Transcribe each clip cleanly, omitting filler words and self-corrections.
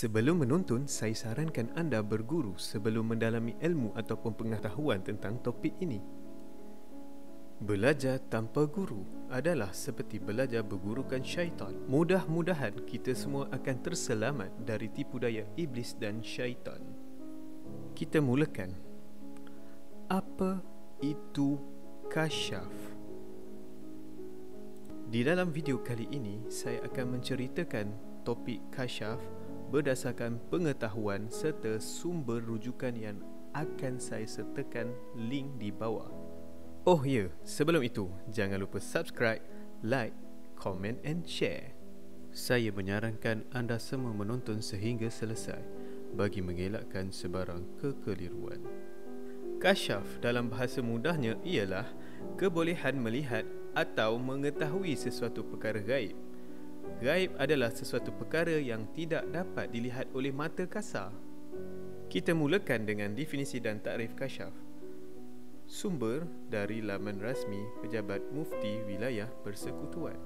Sebelum menonton, saya sarankan anda berguru sebelum mendalami ilmu ataupun pengetahuan tentang topik ini. Belajar tanpa guru adalah seperti belajar bergurukan syaitan. Mudah-mudahan kita semua akan terselamat dari tipu daya iblis dan syaitan. Kita mulakan. Apa itu kasyaf? Di dalam video kali ini, saya akan menceritakan topik kasyaf berdasarkan pengetahuan serta sumber rujukan yang akan saya sertakan link di bawah. Oh ya, sebelum itu, jangan lupa subscribe, like, komen and share. Saya menyarankan anda semua menonton sehingga selesai bagi mengelakkan sebarang kekeliruan. Kasyaf dalam bahasa mudahnya ialah kebolehan melihat atau mengetahui sesuatu perkara gaib. Gaib adalah sesuatu perkara yang tidak dapat dilihat oleh mata kasar. Kita mulakan dengan definisi dan takrif kasyaf. Sumber dari laman rasmi Pejabat Mufti Wilayah Persekutuan.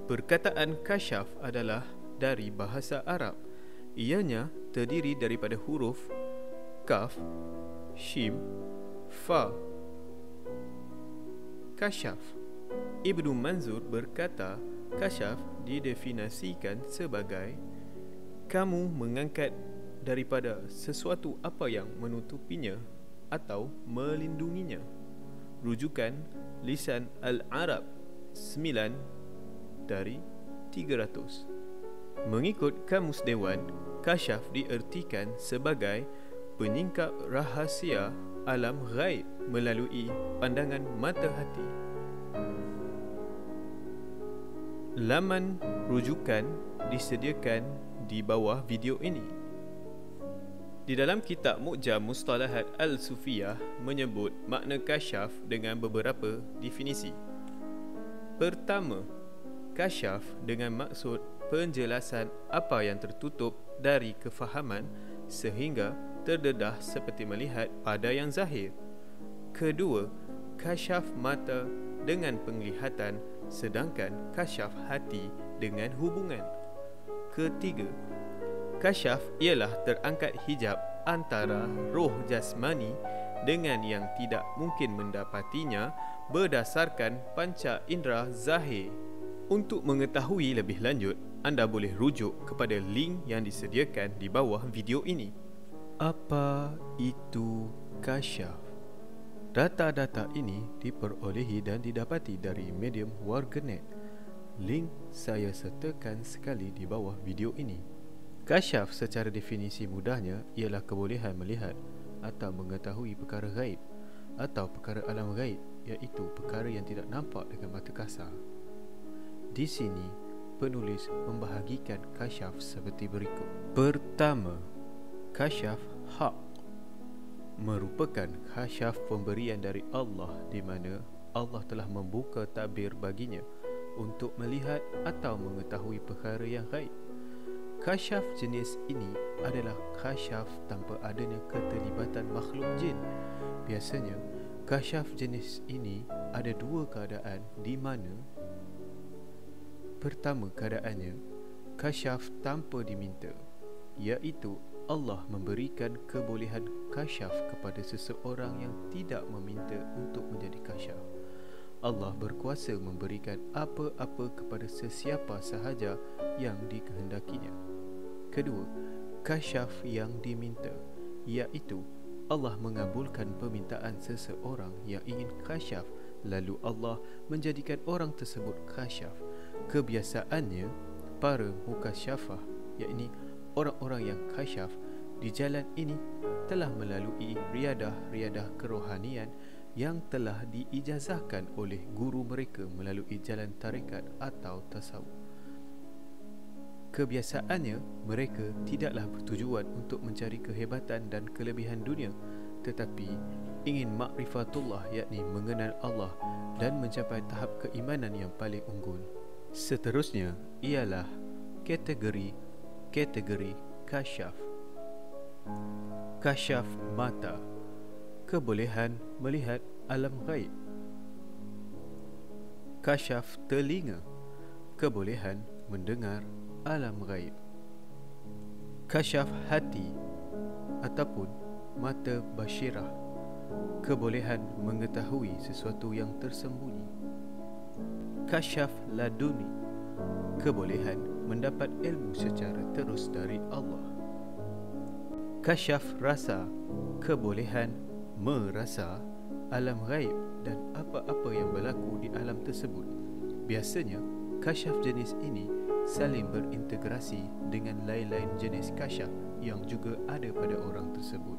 Perkataan kasyaf adalah dari bahasa Arab. Ianya terdiri daripada huruf kaf, shim, fa. Kasyaf. Ibnu Manzur berkata, kasyaf didefinisikan sebagai kamu mengangkat daripada sesuatu apa yang menutupinya atau melindunginya. Rujukan Lisan Al-Arab 9 dari 300. Mengikut Kamus Dewan, kasyaf diertikan sebagai penyingkap rahasia alam ghaib melalui pandangan mata hati. Laman rujukan disediakan di bawah video ini. Di dalam kitab Mu'jam Mustalahat Al-Sufiyah menyebut makna kasyaf dengan beberapa definisi. Pertama, kasyaf dengan maksud penjelasan apa yang tertutup dari kefahaman sehingga terdedah seperti melihat pada yang zahir. Kedua, kasyaf mata dengan penglihatan sedangkan kasyaf hati dengan hubungan. Ketiga, kasyaf ialah terangkat hijab antara roh jasmani dengan yang tidak mungkin mendapatinya berdasarkan panca indera zahir. Untuk mengetahui lebih lanjut, anda boleh rujuk kepada link yang disediakan di bawah video ini. Apa itu kasyaf? Data-data ini diperolehi dan didapati dari medium warganet. Link saya sertakan sekali di bawah video ini. Kasyaf secara definisi mudahnya ialah kebolehan melihat atau mengetahui perkara gaib atau perkara alam gaib, iaitu perkara yang tidak nampak dengan mata kasar. Di sini, penulis membahagikan kasyaf seperti berikut. Pertama, kasyaf hak merupakan kasyaf pemberian dari Allah di mana Allah telah membuka tabir baginya untuk melihat atau mengetahui perkara yang gaib. Kasyaf jenis ini adalah kasyaf tanpa adanya keterlibatan makhluk jin. Biasanya, kasyaf jenis ini ada dua keadaan di mana pertama keadaannya, kasyaf tanpa diminta, iaitu Allah memberikan kebolehan kasyaf kepada seseorang yang tidak meminta untuk menjadi kasyaf. Allah berkuasa memberikan apa-apa kepada sesiapa sahaja yang dikehendakinya. Kedua, kasyaf yang diminta, iaitu Allah mengabulkan permintaan seseorang yang ingin kasyaf, lalu Allah menjadikan orang tersebut kasyaf. Kebiasaannya, para mukasyafah, yakni orang-orang yang kasyaf di jalan ini telah melalui riadah-riadah kerohanian yang telah diijazahkan oleh guru mereka melalui jalan tarekat atau tasawuf. Kebiasaannya, mereka tidaklah bertujuan untuk mencari kehebatan dan kelebihan dunia, tetapi ingin makrifatullah, yakni mengenal Allah dan mencapai tahap keimanan yang paling unggul. Seterusnya ialah kategori kasyaf. Kasyaf mata, kebolehan melihat alam gaib. Kasyaf telinga, kebolehan mendengar alam gaib. Kasyaf hati ataupun mata basyirah, kebolehan mengetahui sesuatu yang tersembunyi. Kasyaf laduni, kebolehan mendapat ilmu secara terus dari Allah. Kasyaf rasa, kebolehan merasa alam ghaib dan apa-apa yang berlaku di alam tersebut. Biasanya, kasyaf jenis ini saling berintegrasi dengan lain-lain jenis kasyaf yang juga ada pada orang tersebut.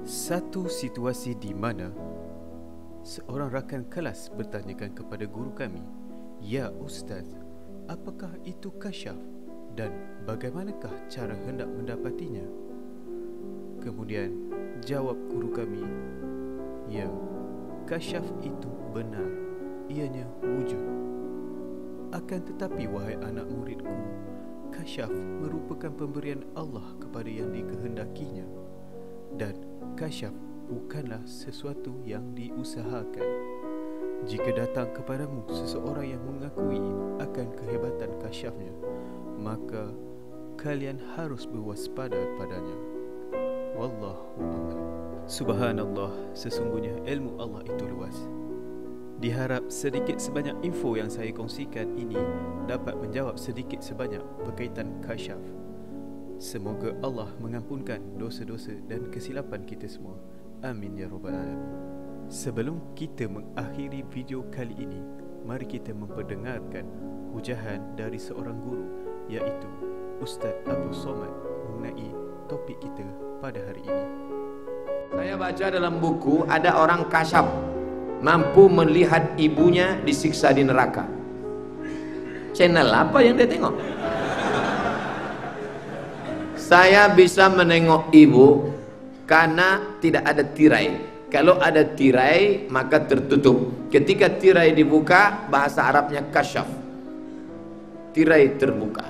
Satu situasi di mana seorang rakan kelas bertanyakan kepada guru kami, "Ya Ustaz, apakah itu kasyaf dan bagaimanakah cara hendak mendapatinya?" Kemudian jawab guru kami, "Ya, kasyaf itu benar, ianya wujud. Akan tetapi wahai anak muridku, kasyaf merupakan pemberian Allah kepada yang dikehendakinya, dan kasyaf bukanlah sesuatu yang diusahakan. Jika datang kepadamu seseorang yang mengakui akan kehebatan kasyafnya, maka kalian harus berwaspada padanya. Wallahu a'lam." Subhanallah, sesungguhnya ilmu Allah itu luas. Diharap sedikit sebanyak info yang saya kongsikan ini dapat menjawab sedikit sebanyak berkaitan kasyaf. Semoga Allah mengampunkan dosa-dosa dan kesilapan kita semua. Amin ya rabbal alamin. Sebelum kita mengakhiri video kali ini, mari kita memperdengarkan hujahan dari seorang guru, iaitu Ustaz Abdul Somad, mengenai topik kita pada hari ini. Saya baca dalam buku ada orang kasyaf mampu melihat ibunya disiksa di neraka. Channel apa yang dia tengok? Saya bisa menengok ibu karena tidak ada tirai. Kalau ada tirai maka tertutup. Ketika tirai dibuka, bahasa Arabnya kasyaf. Tirai terbuka.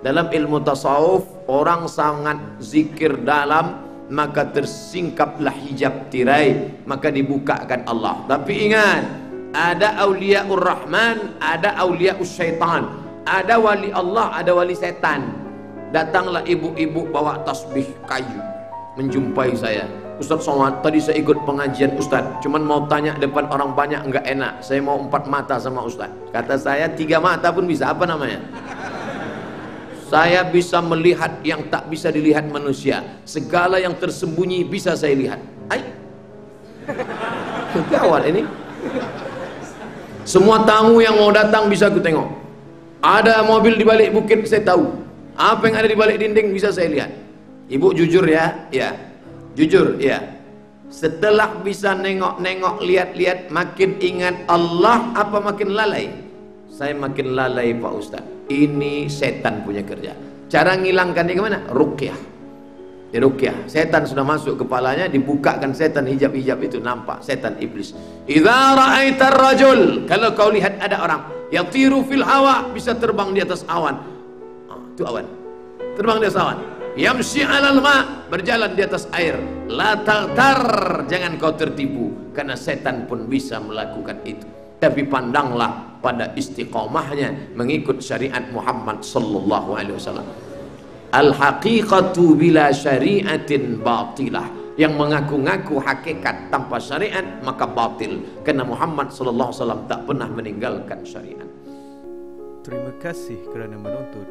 Dalam ilmu tasawuf, orang sangat zikir dalam, maka tersingkaplah hijab tirai, maka dibukakan Allah. Tapi ingat, ada auliaur rahman, ada auliaus syaitan. Ada wali Allah, ada wali setan. Datanglah ibu-ibu bawa tasbih kayu menjumpai saya. "Ustaz Somad, tadi saya ikut pengajian Ustaz, cuman mau tanya depan orang banyak enggak enak. Saya mau 4 mata sama Ustaz." Kata saya, 3 mata pun bisa. Apa namanya? Saya bisa melihat yang tak bisa dilihat manusia. Segala yang tersembunyi bisa saya lihat. Hai, gawat ini. Semua tamu yang mau datang bisa aku tengok. Ada mobil di balik bukit, saya tahu. Apa yang ada di balik dinding bisa saya lihat. Ibu jujur ya? Ya. Jujur, ya. Setelah bisa nengok-nengok, lihat-lihat, makin ingat Allah apa makin lalai? Saya makin lalai Pak Ustaz. Ini setan punya kerja. Cara ngilangkannya gimana? Ruqyah. Di ruqyah, setan sudah masuk kepalanya, dibukakan setan hijab-hijab itu, nampak setan iblis. Idza ra'aitar rajul, kalau kau lihat ada orang yatiru fil hawa, bisa terbang di atas awan. Itu awan. Terbang di atas awan. Yamshi 'alal ma, berjalan di atas air. La taghtar, jangan kau tertipu, karena setan pun bisa melakukan itu. Tapi pandanglah pada istiqamahnya mengikut syariat Muhammad sallallahu alaihi wasallam. Al-haqiqatu bila syari'atin batilah. Yang mengaku-ngaku hakikat tanpa syariat maka batil, karena Muhammad sallallahu alaihi wasallam tak pernah meninggalkan syariat. Terima kasih kerana menonton.